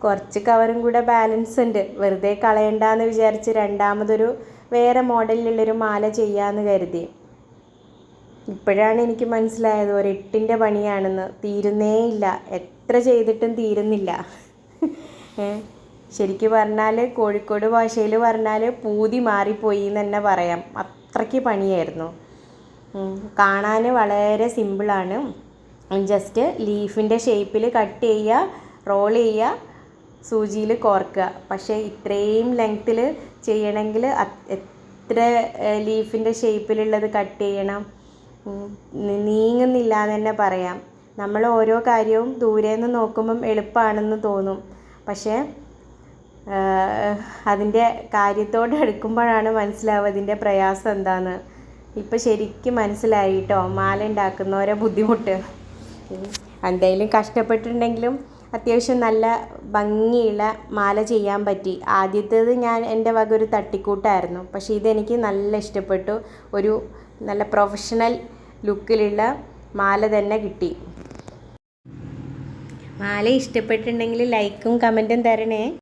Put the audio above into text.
കുറച്ച് കവറും കൂടെ ബാലൻസ് ഉണ്ട്, വെറുതെ കളയണ്ടെന്ന് വിചാരിച്ച് രണ്ടാമതൊരു വേറെ മോഡലിലുള്ളൊരു മാല ചെയ്യാമെന്ന് കരുതി. ഇപ്പോഴാണ് എനിക്ക് മനസ്സിലായത് ഒരു 8ൻ്റെ പണിയാണെന്ന്. തീരുന്നേ ഇല്ല, എത്ര ചെയ്തിട്ടും തീരുന്നില്ല. ശരിക്കും പറഞ്ഞാൽ കോഴിക്കോട് ഭാഷയിൽ പറഞ്ഞാൽ പൂതി മാറിപ്പോയി എന്ന് തന്നെ പറയാം. അത്രയ്ക്ക് പണിയായിരുന്നു. കാണാൻ വളരെ സിമ്പിളാണ്. ജസ്റ്റ് ലീഫിൻ്റെ ഷേപ്പിൽ കട്ട് ചെയ്യുക, റോൾ ചെയ്യുക, സൂചിയിൽ കോർക്കുക. പക്ഷേ ഇത്രയും ലെങ്ത്തിൽ ചെയ്യണമെങ്കിൽ എത്ര ലീഫിൻ്റെ ഷേപ്പിലുള്ളത് കട്ട് ചെയ്യണം, നീങ്ങുന്നില്ല എന്ന് തന്നെ പറയാം. നമ്മൾ ഓരോ കാര്യവും ദൂരെ നിന്ന് നോക്കുമ്പം എളുപ്പമാണെന്ന് തോന്നും, പക്ഷേ അതിൻ്റെ കാര്യത്തോട് എടുക്കുമ്പോഴാണ് മനസ്സിലാവുക ഇതിൻ്റെ പ്രയാസം എന്താണെന്ന്. ഇപ്പം ശരിക്കും മനസ്സിലായി കേട്ടോ മാല ഉണ്ടാക്കുന്നവരെ ബുദ്ധിമുട്ട്. എന്തായാലും കഷ്ടപ്പെട്ടിട്ടുണ്ടെങ്കിലും അത്യാവശ്യം നല്ല ഭംഗിയുള്ള മാല ചെയ്യാൻ പറ്റി. ആദ്യത്തേത് എൻ്റെ വക ഒരു തട്ടിക്കൂട്ടായിരുന്നു, പക്ഷേ ഇതെനിക്ക് നല്ല ഇഷ്ടപ്പെട്ടു. ഒരു നല്ല പ്രൊഫഷണൽ ലുക്കിലുള്ള മാല തന്നെ കിട്ടി. മാല ഇഷ്ടപ്പെട്ടിട്ടുണ്ടെങ്കിൽ ലൈക്കും കമൻറ്റും തരണേ.